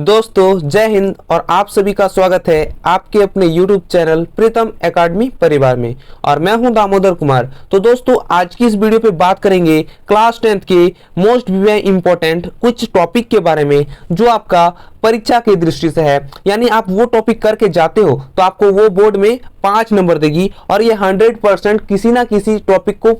दोस्तों जय हिंद और आप सभी का स्वागत है आपके अपने YouTube चैनल प्रीतम एकेडमी परिवार में। और मैं हूं दामोदर कुमार। तो दोस्तों आज की इस वीडियो पे बात करेंगे क्लास 10th के मोस्ट इंपॉर्टेंट कुछ टॉपिक के बारे में जो आपका परीक्षा की दृष्टि से है, यानी आप वो टॉपिक करके जाते हो तो आपको वो बोर्ड में 5 नंबर देगी। और ये 100% किसी ना किसी टॉपिक को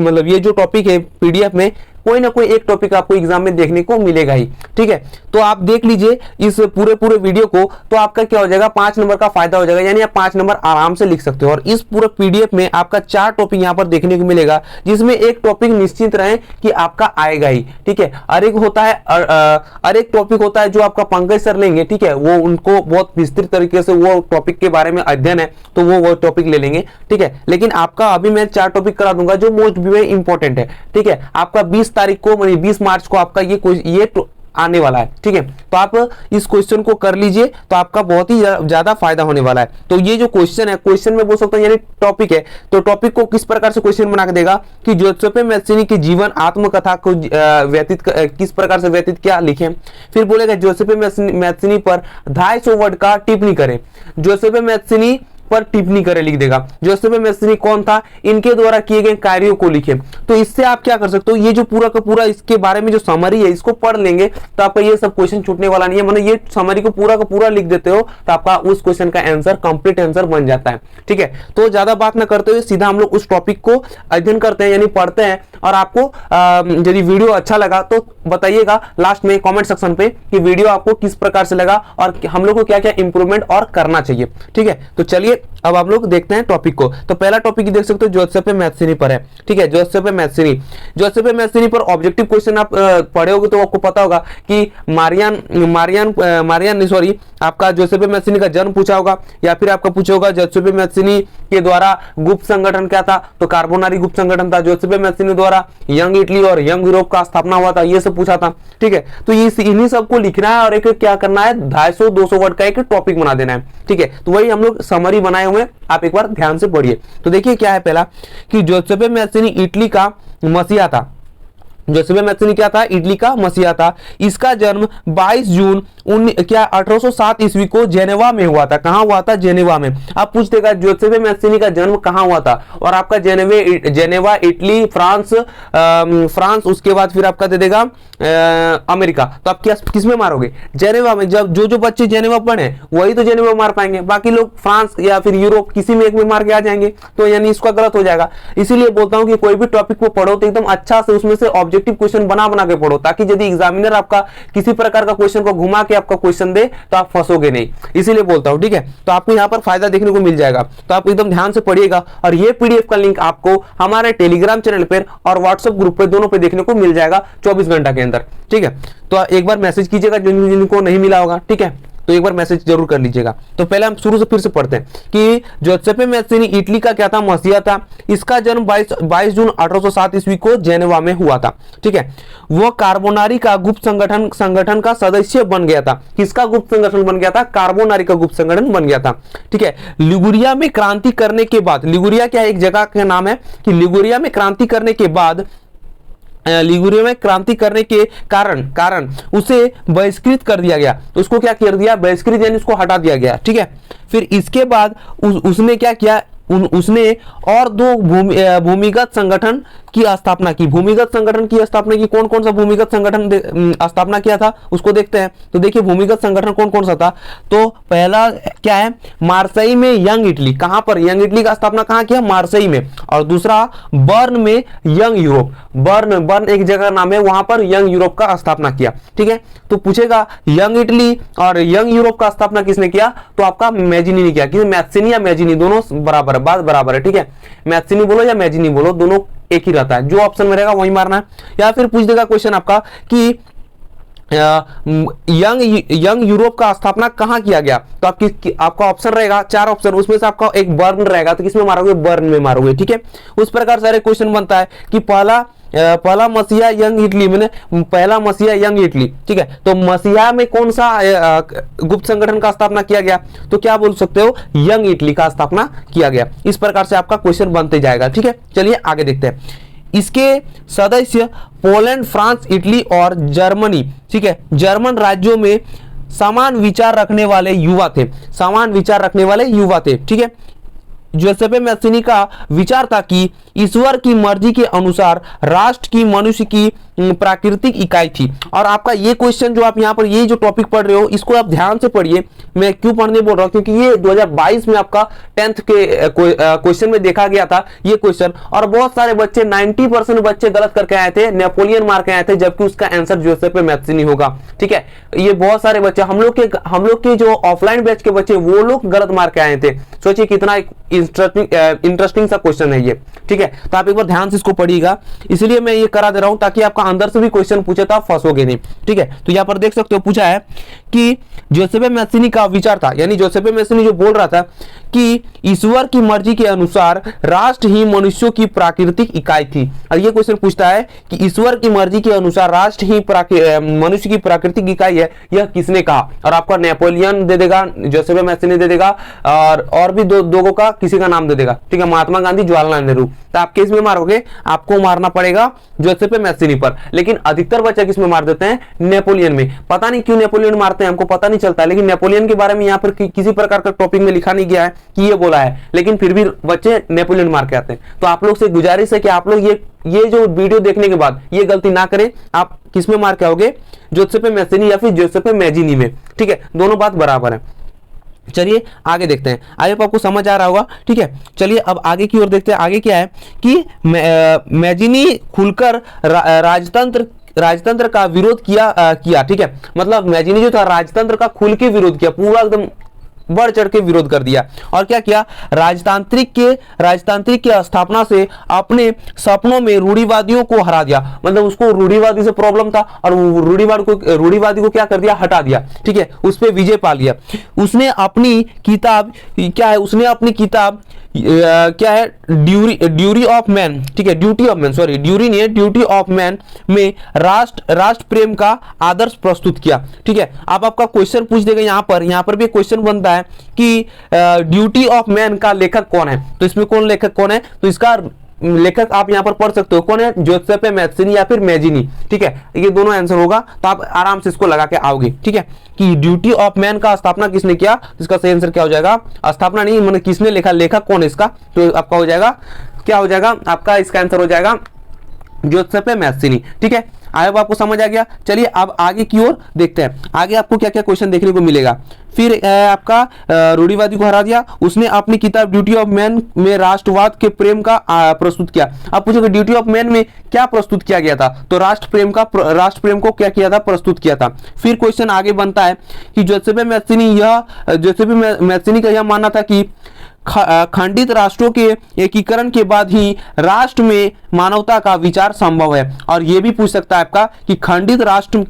मतलब ये जो टॉपिक है पीडीएफ में कोई ना कोई एक टॉपिक आपको एग्जाम में देखने को मिलेगा ही। ठीक है, तो आप देख लीजिए इस पूरे वीडियो को, तो आपका क्या हो जाएगा, 5 नंबर का फायदा हो जाएगा, यानी आप 5 नंबर आराम से लिख सकते हो। और इस पूरे पीडीएफ में आपका 4 टॉपिक यहाँ पर देखने को मिलेगा, जिसमें एक टॉपिक निश्चित रहे कि आपका आएगा ही। ठीक है, और एक टॉपिक होता है जो आपका पंकज सर लेंगे। ठीक है, वो उनको बहुत विस्तृत तरीके से वो टॉपिक के बारे में अध्ययन है, तो वो टॉपिक ले लेंगे। ठीक है, लेकिन आपका अभी मैं 4 टॉपिक करा दूंगा जो मोस्ट इंपॉर्टेंट है। ठीक है, आपका 20 तारीख को 20 मार्च को आपका ये आने वाला है। ठीक है, तो आप इस क्वेश्चन को कर लीजिए तो आपका बहुत ही ज्यादा फायदा होने वाला है। तो ये जो क्वेश्चन है, क्वेश्चन में बोल सकता हूं यानी टॉपिक है, तो टॉपिक को किस प्रकार से क्वेश्चन बना के देगा कि जोसेफ मैथ्यूनी की जीवन आत्मकथा को किस प्रकार से व्यतीत किया लिखें। फिर बोलेगा जोसेफ मैथ्यूनी पर 250 वर्ड का टिप्पणी करें। जोसेफ मैथ्यूनी पर टिप्पणी करे लिख देगा। जोसेफ मैथ्यूनी कौन था, इनके द्वारा किए गए कार्यों को लिखे। तो इससे आप क्या कर सकते हो, ये जो पूरा का पूरा इसके बारे में जो समरी है इसको पढ़ लेंगे तो आपका ये सब क्वेश्चन छूटने वाला नहीं है। मतलब ये समरी को पूरा का पूरा लिख देते हो तो आपका उस क्वेश्चन का आंसर कंप्लीट आंसर बन जाता है। ठीक है, तो ज्यादा बात ना करते हुए सीधा हम लोग उस टॉपिक को अध्ययन करते हैं, यानी पढ़ते हैं। और आपको यदि वीडियो अच्छा लगा तो बताइएगा लास्ट में कमेंट सेक्शन पे कि वीडियो आपको किस प्रकार से लगा और हम लोग को क्या क्या इंप्रूवमेंट और करना चाहिए। ठीक है, तो चलिए अब आप लोग देखते हैं टॉपिक को। तो पहला टॉपिक देख सकते हो जोसेफ मैथ्यूनी पर है। ठीक है, जोसेफ मैथ्यूनी पर ऑब्जेक्टिव क्वेश्चन आप पढ़े होगे तो आपको पता होगा कि आपका जोसेफ मैथ्यूनी का जन्म पूछा होगा, या फिर आपका पूछा होगा जोसेफ मैथ्यूनी के द्वारा गुप्त संगठन क्या था, तो कार्बोनारी गुप्त संगठन था। जोसेफ मैथ्यूनी द्वारा यंग इटली और यंग यूरोप का स्थापना हुआ था, ये सब पूछा था। ठीक है, तो इन्हीं सबको लिखना है और एक क्या करना है, 250-200 वर्ड का एक टॉपिक बना देना है। ठीक है, तो वही हम लोग समरी बनाए हुए, आप एक बार ध्यान से पढ़िए। तो देखिए क्या है, पहला कि जोसेफ मैथ्यूनी इटली का मसीहा था। जोसेफ मैथ्यूनी क्या था, इटली का मसीहा था। इसका जन्म 22 जून 1807 ईस्वी को जेनेवा में हुआ था। कहां हुआ था, जेनेवा में। आप पूछ देगा जोसेफ मैथ्यूनी का जन्म कहां हुआ था, और आपका जेनेवा इटली फ्रांस उसके बाद फिर आपका दे देगा अमेरिका। तो आप किस में मारोगे, जेनेवा में। जब जो बच्चे जेनेवा पढ़े वही तो जेनेवा मार पाएंगे, बाकी लोग फ्रांस या फिर यूरोप किसी में एक में मार के आ जाएंगे, तो यानी इसका गलत हो जाएगा। इसीलिए बोलता हूं कि कोई भी टॉपिक को पढ़ो तो एकदम अच्छा से उसमें से ऑब्जेक्टिव क्वेश्चन बना के पढ़ो, ताकि यदि एग्जामिनर आपका किसी प्रकार का क्वेश्चन को घुमा के आपका क्वेश्चन दे तो आप फंसोगे नहीं, इसीलिए बोलता हूं। ठीक है, तो आपको यहां पर फायदा देखने को मिल जाएगा, तो आप एकदम ध्यान से पढ़िएगा। और ये पीडीएफ का लिंक आपको हमारे टेलीग्राम चैनल पर और व्हाट्सएप ग्रुप पे दोनों पे देखने को मिल जाएगा 24 घंटा के अंदर। ठीक है, तो एक बार मैसेज कीजिएगा जिनको नहीं मिला होगा। ठीक है, तो एक बार मैसेज जरूर कर लीजिएगा। तो पहले हम शुरू से फिर से पढ़ते हैं कि जोसेफ मैथ्यूनी इटली का क्या था, मसीहा था। इसका जन्म 22 जून 1807 ईस्वी को जेनेवा में हुआ था। ठीक है, वह कार्बोनारी का गुप्त संगठन का सदस्य बन गया था। किसका गुप्त संगठन बन गया था, कार्बोनारी का गुप्त संगठन बन गया था। ठीक है, लिगुरिया में क्रांति करने के बाद, लिगुरिया क्या एक जगह का नाम है, कि लिगुरिया में क्रांति करने के बाद, लिगुरिया में क्रांति करने के कारण उसे बहिष्कृत कर दिया गया। तो उसको क्या कर दिया, बहिष्कृत, यानी उसको हटा दिया गया। ठीक है, फिर इसके बाद उसने क्या किया, उसने और 2 भूमिगत संगठन की स्थापना की। भूमिगत संगठन की स्थापना की, कौन कौन सा भूमिगत संगठन स्थापना किया था उसको देखते हैं। तो देखिए भूमिगत संगठन कौन कौन सा था। तो पहला क्या है, मार्सेई में यंग इटली। कहां पर, यंग इटली का स्थापना कहां किया, मार्सेई में। और दूसरा बर्न में यंग यूरोप। बर्न एक जगह नाम है, वहां पर यंग यूरोप का स्थापना किया। ठीक है, तो पूछेगा यंग इटली और यंग यूरोप का स्थापना किसने किया, तो आपका मैजिनी ने किया। कि मैथ्यूनी या मैजिनी दोनों बराबर है, बात बराबर है। ठीक है, मैथ्यूनी बोलो या मैजिनी बोलो, दोनों एक ही रहता है, जो ऑप्शन में रहेगा वही मारना है। या फिर पूछ देगा क्वेश्चन आपका कि यंग यूरोप का स्थापना कहां किया गया, तो आपका ऑप्शन रहेगा 4 ऑप्शन, उसमें से आपका एक बर्न रहेगा, तो किसमें मारोगे, बर्न में मारोगे। ठीक है, उस प्रकार सारे क्वेश्चन बनता है कि पहला मसीहा यंग इटली, मैंने पहला मसीहा यंग इटली। ठीक है, तो मसीहा में कौन सा गुप्त संगठन का स्थापना किया गया, तो क्या बोल सकते हो, यंग इटली का स्थापना किया गया। इस प्रकार से आपका क्वेश्चन बनते जाएगा। ठीक है, चलिए आगे देखते हैं। इसके सदस्य पोलैंड, फ्रांस, इटली और जर्मनी, ठीक है, जर्मन राज्यों में समान विचार रखने वाले युवा थे, समान विचार रखने वाले युवा थे। ठीक है, जोसेफे मैस्सिनी का विचार था कि ईश्वर की मर्जी के अनुसार राष्ट्र की मनुष्य की प्राकृतिक इकाई थी। और आपका ये क्वेश्चन जो आप यहाँ पर ये जो टॉपिक पढ़ रहे हो इसको आप ध्यान से पढ़िए। मैं क्यों पढ़ने बोल रहा हूँ, क्योंकि ये 2022 में आपका 10th के क्वेश्चन में देखा गया था ये क्वेश्चन, और बहुत सारे बच्चे 90% बच्चे गलत करके आए थे, नेपोलियन मार के आए थे, जबकि उसका आंसर जोसेफे मैस्सिनी होगा। ठीक है, ये बहुत सारे बच्चे हम लोग के जो ऑफलाइन बैच के बच्चे वो लोग गलत मार के आए थे। सोचिए कितना इंटरेस्टिंग सा क्वेश्चन है ये। ठीक है, तो आप एक बार ध्यान से इसको पढ़िएगा, इसलिए मैं ये करा दे रहा हूं ताकि आपका अंदर से भी क्वेश्चन पूछे तो आप फंसोगे नहीं। ठीक है, तो यहां पर देख सकते हो पूछा है कि जोसेफे मैस्सिनी का विचार था, यानी जोसेफे मैस्सिनी जो बोल रहा था कि ईश्वर की मर्जी के अनुसार राष्ट्र ही मनुष्यों की प्राकृतिक इकाई थी। और ये क्वेश्चन पूछता है कि ईश्वर की मर्जी के अनुसार राष्ट्र ही मनुष्य की प्राकृतिक इकाई है, यह किसने कहा? और आपका नेपोलियन दे देगा, जोसेफे मैस्सिनी दे देगा, और भी दो का किसी का नाम दे देगा। ठीक है, महात्मा गांधी, जवाहरलाल नेहरू। तो आप किस में मारोगे? आपको मारना पड़ेगा जोसेफे मैस्सिनी पर, लेकिन अधिकतर बच्चे किस में मार देते हैं? नेपोलियन में। पता नहीं क्यों नेपोलियन मारते हैं, हमको पता नहीं चलता, लेकिन नेपोलियन के बारे में यहाँ पर किसी प्रकार का टॉपिक में लिखा नहीं गया है कि ये बोला है, लेकिन फिर भी बच्चे नेपोलियन मार के आते हैं। तो आप लोग से गुजारिश है कि आप लोग ये जो वीडियो देखने के बाद ये गलती ना करें। आप किस में मार के आओगे? जोसेफे मैस्सिनी या फिर जोसेफे मैजिनी में। ठीक है, दोनों बात बराबर है। चलिए आगे देखते हैं, आगे आपको समझ आ रहा होगा। ठीक है, चलिए अब आगे की ओर देखते हैं। आगे क्या है कि मैजिनी खुलकर राजतंत्र का विरोध किया। ठीक है, मतलब मैजिनी जो था राजतंत्र का खुल के विरोध किया, पूरा एकदम बढ़ चढ़ के विरोध कर दिया। और क्या किया? राजतांत्रिक के स्थापना से अपने सपनों में रूढ़िवादियों को हरा दिया। मतलब उसको रूढ़िवादी से प्रॉब्लम था और रूढ़िवादी को क्या कर दिया? हटा दिया। ठीक है, उस पे विजय पा लिया। उसने अपनी किताब क्या है? ड्यूटी ऑफ मैन में राष्ट्र प्रेम का आदर्श प्रस्तुत किया। ठीक है, अब आपका क्वेश्चन पूछ देगा यहाँ पर भी क्वेश्चन बनता है कि ड्यूटी ऑफ मैन का लेखक कौन है? तो इसमें लेखक कौन है? तो इसका लेखक आप यहां पर पढ़ सकते हो, कौन है? जोसेफे मैस्सिनी या फिर मैजिनी। ठीक है, ये दोनों आंसर होगा, तो आप आराम से इसको लगा के आओगे। ठीक है, कि ड्यूटी ऑफ मैन का स्थापना किसने किया? इसका सही आंसर क्या हो जाएगा? स्थापना नहीं, मतलब किसने लिखा, लेखक कौन है इसका? तो आपका हो जाएगा, क्या हो जाएगा आपका? इसका आंसर हो जाएगा जोसेफे मैस्सिनी। ठीक है, आए आपको समझ आ गया। चलिए अब आगे की ओर देखते हैं, आगे आपको क्या क्या क्वेश्चन देखने को मिलेगा। फिर आपका रूढ़िवादी को हरा दिया। उसने अपनी किताब ड्यूटी ऑफ मैन में राष्ट्रवाद के प्रेम का प्रस्तुत किया। अब पूछोगे ड्यूटी ऑफ मैन में क्या प्रस्तुत किया गया था? तो राष्ट्र प्रेम को क्या किया था? प्रस्तुत किया था। फिर क्वेश्चन आगे बनता है कि जोसेफे मैस्सिनी का यह मानना था कि खंडित राष्ट्रों के एकीकरण के बाद ही राष्ट्र में मानवता का विचार संभव है। और यह भी पूछ सकता है आपका कि खंडित राष्ट्रों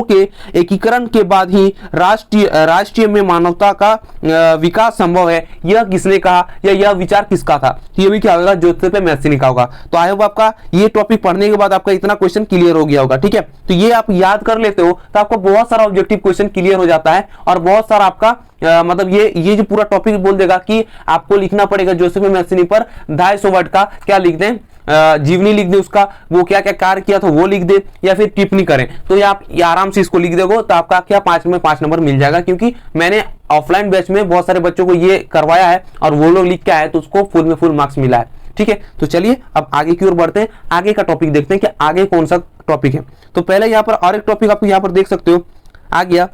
के एकीकरण के बाद ही राष्ट्रीय में मानवता का विकास संभव है। यह किसने कहा या यह विचार किसका था? यह भी क्या होगा? जोसेफे मैस्सिनी का होगा। तो आई होप आपका ये टॉपिक पढ़ने के बाद आपका इतना क्वेश्चन क्लियर हो गया होगा। ठीक है, तो ये आप याद कर लेते हो तो आपको बहुत सारा ऑब्जेक्टिव क्वेश्चन क्लियर हो जाता है, और बहुत सारा आपका मतलब ये जो पूरा टॉपिक बोल देगा कि आपको लिखना पड़ेगा जोसेफे मैस्सिनी पर 250 वर्ड का क्या लिख दें, जीवनी लिख दे, उसका वो क्या क्या कार्य किया था वो लिख दे, या फिर टिप्पणी करें। तो ये आप आराम से इसको लिख दोगे तो आपका क्या 5 में 5 नंबर मिल जाएगा, क्योंकि मैंने ऑफलाइन बैच में बहुत सारे बच्चों को ये करवाया है और वो लोग लिख के आए तो उसको फुल में फुल मार्क्स मिला है। ठीक है, तो चलिए अब आगे की ओर बढ़ते हैं, आगे का टॉपिक देखते हैं कि आगे कौन सा टॉपिक है। तो पहले यहाँ पर और एक टॉपिक आप यहाँ पर देख सकते हो आ गया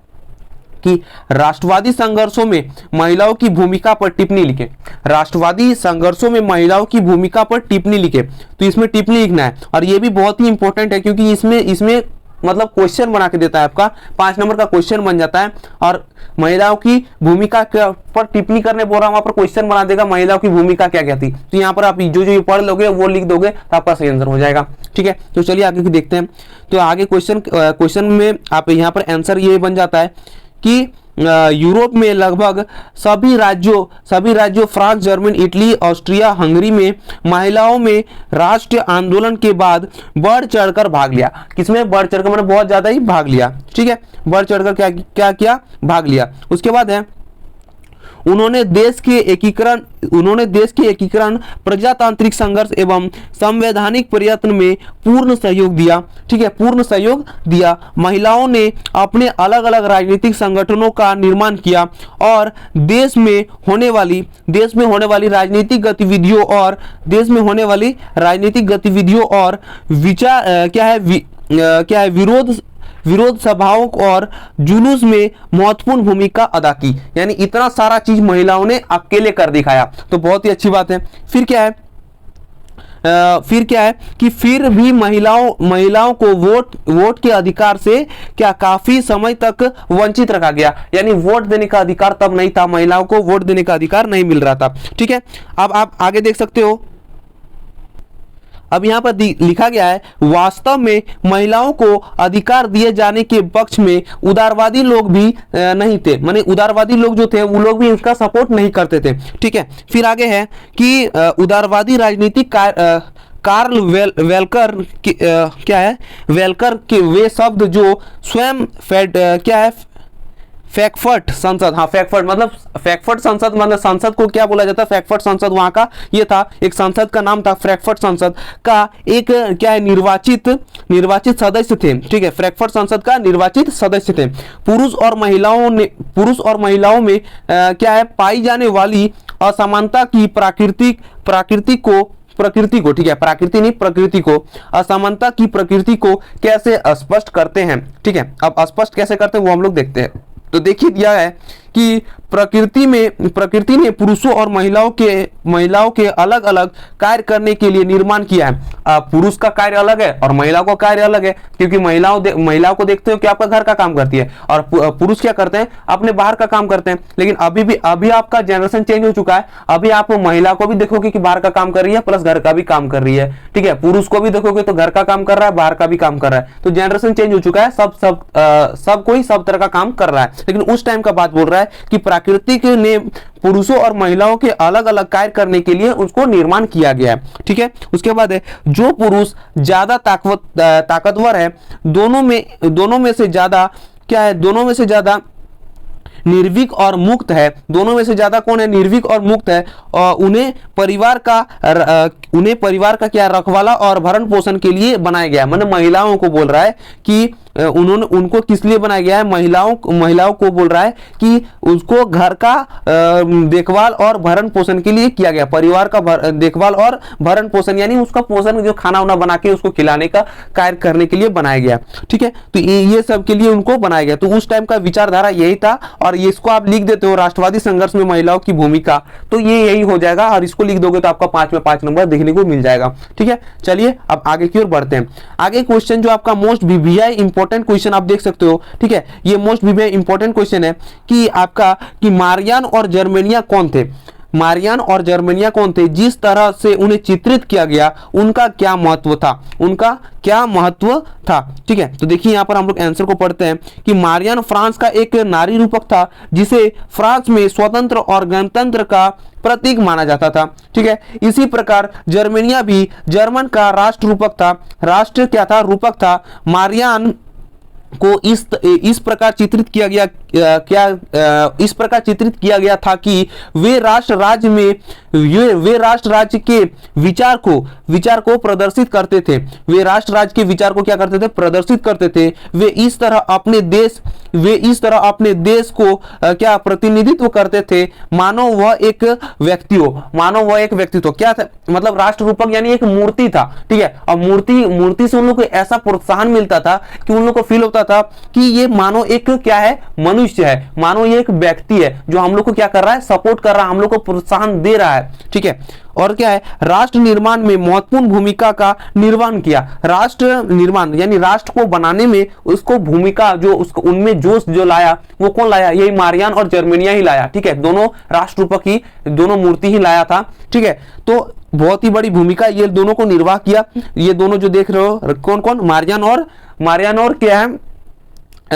कि राष्ट्रवादी संघर्षों में महिलाओं की भूमिका पर टिप्पणी लिखें। राष्ट्रवादी संघर्षों में महिलाओं की भूमिका पर टिप्पणी लिखें। तो इसमें टिप्पणी लिखना है, और ये भी बहुत ही इंपॉर्टेंट है क्योंकि इसमें मतलब क्वेश्चन बना के देता है, आपका 5 नंबर का क्वेश्चन बन जाता है। और महिलाओं की भूमिका पर टिप्पणी करने बोल रहा हूं, वहां पर क्वेश्चन बना देगा महिलाओं की भूमिका क्या क्या थी। तो यहाँ पर आप जो पढ़ लोगे वो लिख दोगे तो आपका सही आंसर हो जाएगा। ठीक है, तो चलिए आगे की देखते हैं। तो आगे क्वेश्चन में आप यहाँ पर आंसर ये बन जाता है कि यूरोप में लगभग सभी राज्यों France, Germany, Italy, Austria, Hungary में महिलाओं में राष्ट्रीय आंदोलन के बाद बढ़ चढ़कर भाग लिया। किसमें बढ़ चढ़कर? मतलब बहुत ज्यादा ही भाग लिया। ठीक है, बढ़ चढ़कर क्या किया? भाग लिया। उसके बाद है उन्होंने देश के एकीकरण, प्रजातांत्रिक संघर्ष एवं संवैधानिक प्रयत्न में पूर्ण सहयोग दिया। ठीक है, पूर्ण सहयोग दिया। महिलाओं ने अपने अलग अलग राजनीतिक संगठनों का निर्माण किया और देश में होने वाली राजनीतिक गतिविधियों और विरोध सभाओं और जुलूस में महत्वपूर्ण भूमिका अदा की। यानी इतना सारा चीज महिलाओं ने अकेले कर दिखाया, तो बहुत ही अच्छी बात है। फिर क्या है कि फिर भी महिलाओं को वोट के अधिकार से क्या काफी समय तक वंचित रखा गया। यानी वोट देने का अधिकार तब नहीं था, महिलाओं को वोट देने का अधिकार नहीं मिल रहा था। ठीक है, अब आप आगे देख सकते हो। अब यहाँ पर लिखा गया है, वास्तव में महिलाओं को अधिकार दिए जाने के पक्ष में उदारवादी लोग भी नहीं थे। माने उदारवादी लोग जो थे वो लोग भी उसका सपोर्ट नहीं करते थे। ठीक है, फिर आगे है कि उदारवादी राजनीतिक कार्ल वेलकर के वे शब्द जो स्वयं फ्रैंकफर्ट संसद, हाँ फ्रैंकफर्ट मतलब संसद को क्या बोला जाता है, फ्रैंकफर्ट संसद वहां का ये था, एक संसद का नाम था फ्रैंकफर्ट संसद का एक निर्वाचित सदस्य थे। ठीक है, फ्रैंकफर्ट संसद का निर्वाचित सदस्य थे। पुरुष और महिलाओं में पाई जाने वाली असमानता की असमानता की प्रकृति को कैसे स्पष्ट करते हैं। ठीक है, अब स्पष्ट कैसे करते हैं वो हम लोग देखते हैं। तो देखिए दिया है कि प्रकृति ने पुरुषों और महिलाओं के अलग अलग कार्य करने के लिए निर्माण किया है। पुरुष का कार्य अलग है और महिला का कार्य अलग है, क्योंकि महिलाओं को देखते हो कि आपका घर का काम करती है और पुरुष क्या करते हैं, अपने बाहर का काम करते हैं। लेकिन अभी आपका जनरेशन चेंज हो चुका है। अभी आप महिला को भी देखोगे कि बाहर का काम कर रही है प्लस घर का भी काम कर रही है। ठीक है, पुरुष को भी देखोगे तो घर का काम कर रहा है, बाहर का भी काम कर रहा है। तो जनरेशन चेंज हो चुका है, सब कोई सब तरह का काम कर रहा है। लेकिन उस टाइम का बात बोल रहा है कि प्रकृति ने पुरुषों और महिलाओं के अलग अलग कार्य करने के लिए उसको निर्माण किया गया है। ठीक है, उसके बाद है जो पुरुष ज्यादा ताकतवर है, दोनों में से ज्यादा निर्भीक और मुक्त है। दोनों में से ज्यादा कौन है, निर्भीक और मुक्त है। और उन्हें परिवार का क्या रखवाला और भरण पोषण के लिए बनाया गया। मतलब महिलाओं को बोल रहा है कि उनको किस लिए बनाया गया है, महिलाओं को बोल रहा है कि उसको घर का देखभाल और भरण पोषण के लिए किया गया। परिवार का देखभाल और भरण पोषण यानी उसका पोषण, जो खाना वाना बना के उसको खिलाने का कार्य करने के लिए बनाया गया। ठीक है, तो ये सब के लिए उनको बनाया गया। तो उस टाइम का विचारधारा यही था। और इसको आप लिख देते हो राष्ट्रवादी संघर्ष में महिलाओं की भूमिका, तो ये यही हो जाएगा। और इसको लिख दोगे तो आपका 5 में 5 नंबर देखने को मिल जाएगा। ठीक है, चलिए अब आगे की ओर बढ़ते हैं। आगे क्वेश्चन जो आपका मोस्ट वीवीआई इंपॉर्टेंट क्वेश्चन आप देख सकते हो। ठीक है, ये मोस्ट वीवीआई इंपॉर्टेंट क्वेश्चन है कि आपका कि मारियान और जर्मेनिया कौन थे, जिस तरह से उन्हें चित्रित किया गया उनका क्या महत्व था। ठीक है, तो देखिए यहाँ पर हम लोग आंसर को पढ़ते हैं कि मारियान फ्रांस का एक नारी रूपक था जिसे फ्रांस में स्वतंत्र और गणतंत्र का प्रतीक माना जाता था। ठीक है, इसी प्रकार जर्मेनिया भी जर्मन का राष्ट्र रूपक था। मारियान को इस प्रकार चित्रित किया गया था कि वे राष्ट्र राज्य के विचार को प्रदर्शित करते थे। वे राष्ट्र राज्य के विचार को क्या करते थे, प्रदर्शित करते थे। वे इस तरह अपने देश को क्या प्रतिनिधित्व करते थे, मानो वह एक व्यक्ति हो। क्या था, मतलब राष्ट्र रूपक यानी एक मूर्ति था। ठीक है, और मूर्ति से उन लोग को ऐसा प्रोत्साहन मिलता था कि उन लोग को फील होता था कि ये मानो एक क्या है, मनुष्य है, मानो ये एक व्यक्ति है जो हम लोग को क्या कर रहा है, सपोर्ट कर रहा है, हम लोग को प्रोत्साहन दे रहा है। ठीक है, और क्या है, राष्ट्र निर्माण में महत्वपूर्ण भूमिका का निर्वहन किया। राष्ट्र निर्माण यानी राष्ट्र को बनाने में उसको भूमिका जो उसको उनमें जोश जो लाया वो कौन लाया, यही मारियान और जर्मेनिया ही लाया। ठीक है, दोनों राष्ट्र रूपक ही, दोनों मूर्ति ही लाया था। ठीक है, तो बहुत ही बड़ी भूमिका ये दोनों को निर्वाह किया। ये दोनों जो देख रहे हो कौन, मारियान और क्या है,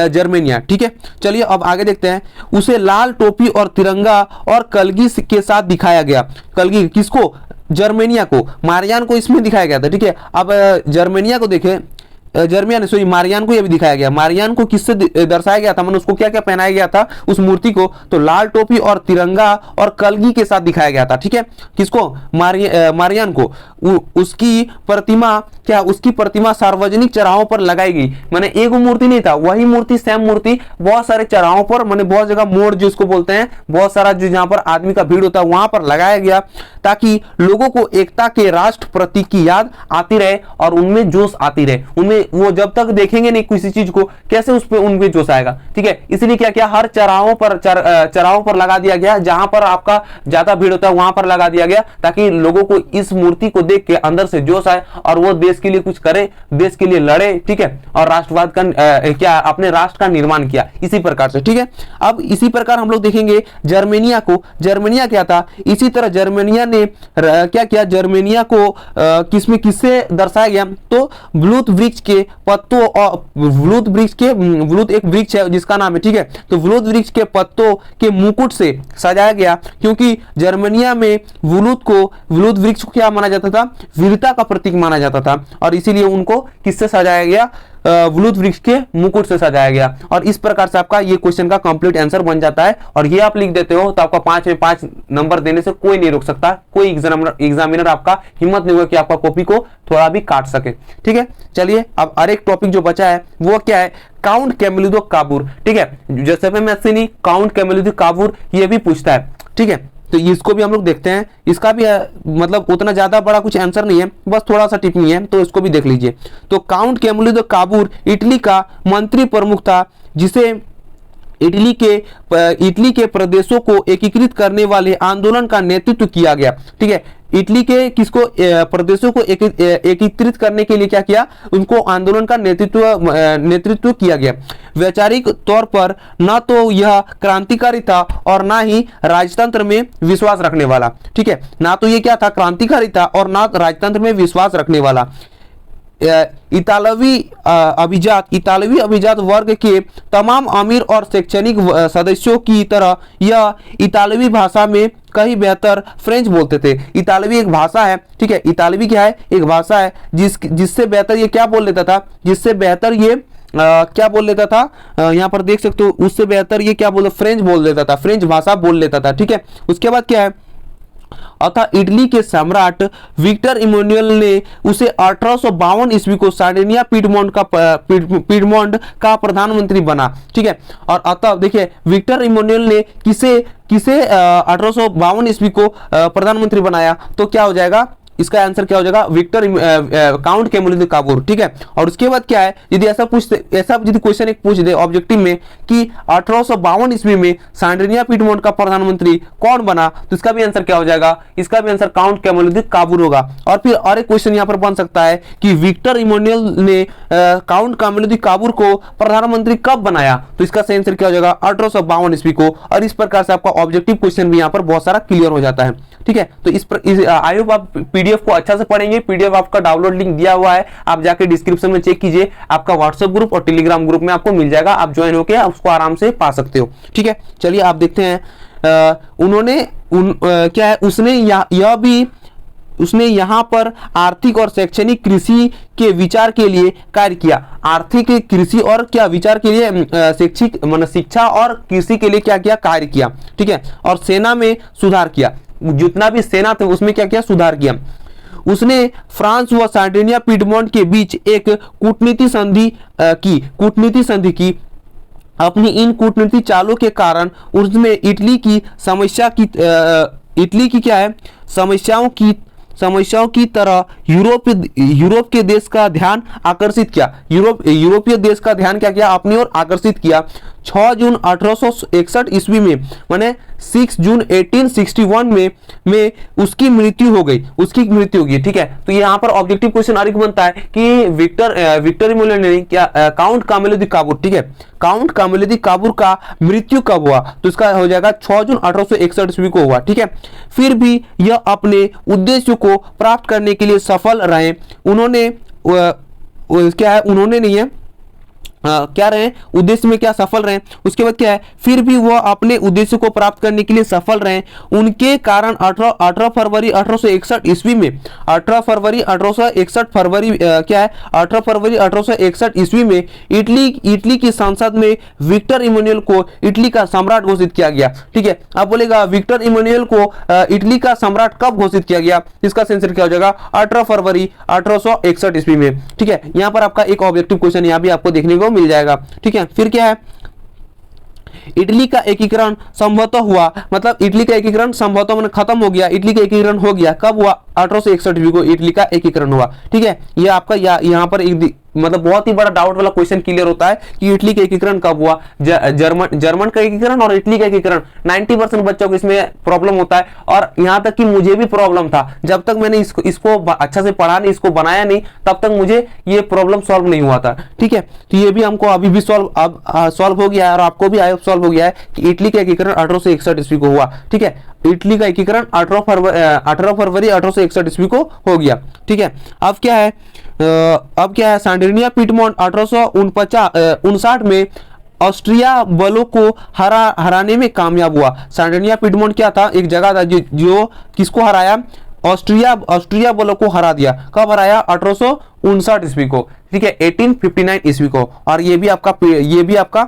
जर्मेनिया। ठीक है, चलिए अब आगे देखते हैं। उसे लाल टोपी और तिरंगा और कलगी के साथ दिखाया गया। कलगी किसको, जर्मेनिया को। मारियान को इसमें दिखाया गया था। ठीक है, अब जर्मेनिया को देखें, जर्मियान सॉरी मारियान को ये भी दिखाया गया। मारियान को किससे दर्शाया गया था, मतलब उसको क्या क्या पहनाया गया था उस मूर्ति को, तो लाल टोपी और तिरंगा और कलगी के साथ दिखाया गया था। ठीक है, किसको, मारियान को। उसकी प्रतिमा क्या, उसकी प्रतिमा सार्वजनिक चौराहों पर लगाई गई, माने एक मूर्ति नहीं था, वही मूर्ति सेम मूर्ति बहुत सारे चौराहों पर, माने बहुत जगह मोड़ जिसको बोलते हैं, बहुत सारा जो जहां पर आदमी का भीड़ होता है वहां पर लगाया गया, ताकि लोगों को एकता के राष्ट्र प्रतीक की याद आती रहे और उनमें जोश आती रहे। उनमें वो जब तक देखेंगे नहीं किसी चीज को, कैसे उस पर उनमें जोश आएगा। ठीक है, इसलिए क्या किया, हर चौराहों पर लगा दिया गया, जहां पर आपका ज्यादा भीड़ होता है वहां पर लगा दिया गया, ताकि लोगों को इस मूर्ति को देख के अंदर से जोश आए और वो देश के लिए कुछ करे, देश के लिए लड़े। ठीक है, और राष्ट्रवाद का क्या, अपने राष्ट्र का निर्माण किया इसी प्रकार से। ठीक है, अब इसी प्रकार हम लोग देखेंगे जर्मेनिया को। जर्मेनिया क्या था, इसी तरह जर्मेनिया ने क्या किया, जर्मेनिया को किससे दर्शाया गया, तो ब्लूत वृक्ष के पत्तों और ब्लूत एक वृक्ष है जिसका नाम है। ठीक है, तो ब्लूत वृक्ष के पत्तों के मुकुट से सजाया गया, क्योंकि जर्मेनिया में ब्लूत वृक्ष को क्या माना जाता था, वीरता का प्रतीक माना जाता था, और इसीलिए उनको किससे सजाया गया, ब्लूत वृक्ष के मुकुट से सजाया गया। और इस प्रकार से आपका ये क्वेश्चन का कंप्लीट आंसर बन जाता है, और ये आप लिख देते हो तो आपका 5 में 5 नंबर देने से कोई नहीं रोक सकता, कोई एग्जामिनर आपका हिम्मत नहीं होगा कि आपका कॉपी को थोड़ा भी काट सके। ठीक है, चलिए अब और एक टॉपिक जो बचा है वो क्या है, काउंट कैमिलियो काबूर। ठीक है, जोसेफ मैथ्सिनी, काउंट कैमिलियो काबूर, ये भी पूछता है। ठीक है, तो इसको भी हम लोग देखते हैं, इसका भी मतलब उतना ज्यादा बड़ा कुछ आंसर नहीं है, बस थोड़ा सा टिप्पणी है, तो इसको भी देख लीजिए। तो काउंट कैमिलियो काबूर इटली का मंत्री प्रमुख था, जिसे इटली के प्रदेशों को एकीकृत करने वाले आंदोलन का नेतृत्व किया गया। ठीक है, इटली के किसको, प्रदेशों को एकीकृत करने के लिए क्या किया, उनको आंदोलन का नेतृत्व किया गया। वैचारिक तौर पर न तो यह क्रांतिकारी था और ना ही राजतंत्र में विश्वास रखने वाला। ठीक है, ना तो ये क्या था, क्रांतिकारी था और ना राजतंत्र में विश्वास रखने वाला। इतालवी अभिजात वर्ग के तमाम अमीर और शैक्षणिक सदस्यों की तरह यह इतालवी भाषा में कहीं बेहतर फ्रेंच बोलते थे। इतालवी एक भाषा है। ठीक है, इतालवी क्या है, एक भाषा है जिससे बेहतर ये क्या बोल लेता था, जिससे बेहतर ये क्या बोल लेता था, यहाँ पर देख सकते हो, उससे बेहतर ये क्या बोल, फ्रेंच बोल लेता था, फ्रेंच भाषा बोल लेता था। ठीक है, उसके बाद क्या है, अतः इटली के सम्राट विक्टर इमैनुअल ने उसे 1852 ईस्वी को सार्डिनिया पीडमोंट का प्रधानमंत्री बना। ठीक है, और अतः देखिए विक्टर इमैनुअल ने किसे 1852 ईस्वी को प्रधानमंत्री बनाया, तो क्या हो जाएगा, इसका आंसर क्या हो जाएगा, विक्टर काउंट कैमिलियो काबूर। ठीक है, और उसके बाद क्या है, यदि ऐसा यदि क्वेश्चन एक पूछ दे ऑब्जेक्टिव में कि 1852 ईस्वी में सार्डिनिया पीडमोंट का प्रधानमंत्री कौन बना, तो इसका भी आंसर क्या हो जाएगा, इसका भी आंसर काउंट कैमिलियो काबूर होगा। और फिर और एक क्वेश्चन यहाँ पर बन सकता है कि विक्टर इमैनुअल ने काउंट कैमिलियो काबूर को प्रधानमंत्री कब बनाया, तो इसका सही आंसर क्या हो जाएगा, 1852 ईस्वी को। और इस प्रकार से आपका ऑब्जेक्टिव क्वेश्चन भी यहाँ पर बहुत सारा क्लियर हो जाता है। ठीक है, तो आई होप आप पीडीएफ को अच्छा से पढ़ेंगे। पीडीएफ आपका डाउनलोड लिंक दिया हुआ है, आप जाके डिस्क्रिप्शन में चेक कीजिए, आपका व्हाट्सएप ग्रुप और टेलीग्राम ग्रुप में आपको मिल जाएगा, आप ज्वाइन होकर उसको आराम से पा सकते हो। ठीक है, चलिए आप देखते हैं, क्या है, उसने यहाँ पर आर्थिक और शैक्षणिक कृषि के विचार के लिए कार्य किया। आर्थिक कृषि और क्या विचार के लिए, शिक्षा और कृषि के लिए क्या किया, कार्य किया। ठीक है, और सेना में सुधार किया, जितना भी सेना थे उसमें क्या किया, सुधार किया। उसने फ्रांस व सार्डिनिया पीडमोंट के बीच एक कूटनीति संधि की। अपनी इन कूटनीति चालों के कारण उसमें इटली की समस्याओं की तरह यूरोप के देश का ध्यान आकर्षित किया। यूरोपीय देश का ध्यान क्या किया, अपनी ओर आकर्षित किया। 6 जून 1861 ईस्वी में, माने 6 जून 1861 में उसकी मृत्यु हो गई। ठीक है, तो यहाँ पर ऑब्जेक्टिव क्वेश्चन और एक बनता है कि विक्टर इमैनुअल ने क्या, काउंट कैमिलियो काबूर, ठीक है, काउंट कैमिलियो काबूर का मृत्यु कब हुआ, तो इसका हो जाएगा 6 जून 1861 ईस्वी को हुआ। ठीक है, फिर भी यह अपने उद्देश्य को प्राप्त करने के लिए सफल रहे। उन्होंने क्या है, उन्होंने नहीं है, क्या रहे, उद्देश्य में क्या सफल रहे। उसके बाद क्या है, फिर भी वह अपने उद्देश्य को प्राप्त करने के लिए सफल रहे। उनके कारण 18 फरवरी 1861 ईस्वी में 18 फरवरी 1861 क्या है 18 फरवरी 1861 ईस्वी में इटली की संसद में विक्टर इमैनुअल को इटली का सम्राट घोषित किया गया। ठीक है, आप बोलेगा विक्टर इमैनुअल को इटली का सम्राट कब घोषित किया गया, इसका आंसर क्या हो जाएगा 18 फरवरी 1861 ईस्वी में। ठीक है, यहां पर आपका एक ऑब्जेक्टिव क्वेश्चन यहां भी आपको देखने को मिल जाएगा। ठीक है, फिर क्या है, इटली का एकीकरण संभवतः हुआ, मतलब इटली का एकीकरण संभवतः मैंने खत्म हो गया, इटली का एकीकरण हो गया, कब हुआ 1861 को इटली का एकीकरण हुआ। ठीक है, ये आपका यहाँ पर एक मतलब बहुत ही बड़ा डाउट वाला क्वेश्चन क्लियर होता है कि इटली का एकीकरण कब हुआ। जर्मन का एकीकरण और इटली का एकीकरण 90% बच्चों को इसमें प्रॉब्लम होता है, और यहाँ तक कि मुझे भी प्रॉब्लम था। जब तक मैंने इसको अच्छा से पढ़ा नहीं, इसको बनाया नहीं, तब तक मुझे ये प्रॉब्लम सॉल्व नहीं हुआ था। ठीक है, तो ये भी हमको अभी भी सॉल्व हो गया है, और आपको भी आई सॉल्व हो गया है कि इटली का एकीकरण 1861 ईस्वी को हुआ। ठीक है, इटली का एकीकरण 18 फरवरी 1861 ईस्वी को हो गया। ठीक है, अब क्या है सार्डिनिया पिडमोंट 1859 में ऑस्ट्रिया बलों को हराने में कामयाब हुआ। सार्डिनिया पिडमोंट क्या था, एक जगह था जो किसको हराया, ऑस्ट्रिया बलों को हरा दिया। कब हराया 1859 ईस्वी को। ठीक है, 1859 ईस्वी को, और ये भी आपका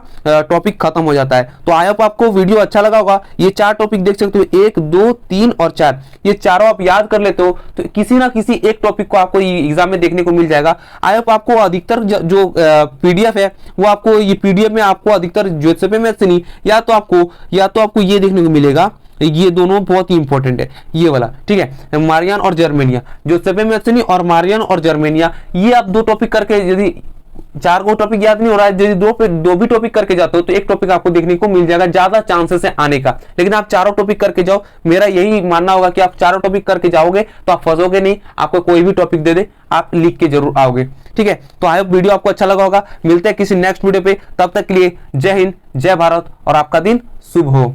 टॉपिक खत्म हो जाता है। तो आई होप आपको वीडियो अच्छा लगा होगा। ये 4 टॉपिक देख सकते हो, 1 2 3 और 4, ये चारों आप याद कर लेते हो तो किसी ना किसी एक टॉपिक को आपको एग्जाम में देखने को मिल जाएगा। आई होप आपको अधिकतर जो पीडीएफ है वो आपको ये पीडीएफ में आपको अधिकतर जोसेफ मैथ्स या तो आपको ये देखने को मिलेगा, ये दोनों बहुत ही इंपॉर्टेंट है ये वाला। ठीक है, मारियन और जर्मेनिया, जोसेफ मैथ्स और मारियन और जर्मेनिया, ये आप 2 टॉपिक करके, यदि 4 को टॉपिक याद नहीं हो रहा है, यदि 2 भी टॉपिक करके जाते हो तो एक टॉपिक आपको देखने को मिल जाएगा, ज्यादा चांसेस है आने का। लेकिन आप चारों टॉपिक करके जाओ, मेरा यही मानना होगा कि आप चारों टॉपिक करके जाओगे तो आप फंसोगे नहीं, आपको कोई भी टॉपिक दे दे आप लिख के जरूर आओगे। ठीक है, तो आई होप वीडियो आपको अच्छा लगा होगा। मिलते हैं किसी नेक्स्ट वीडियो पे, तब तक के लिए जय हिंद, जय भारत, और आपका दिन शुभ हो।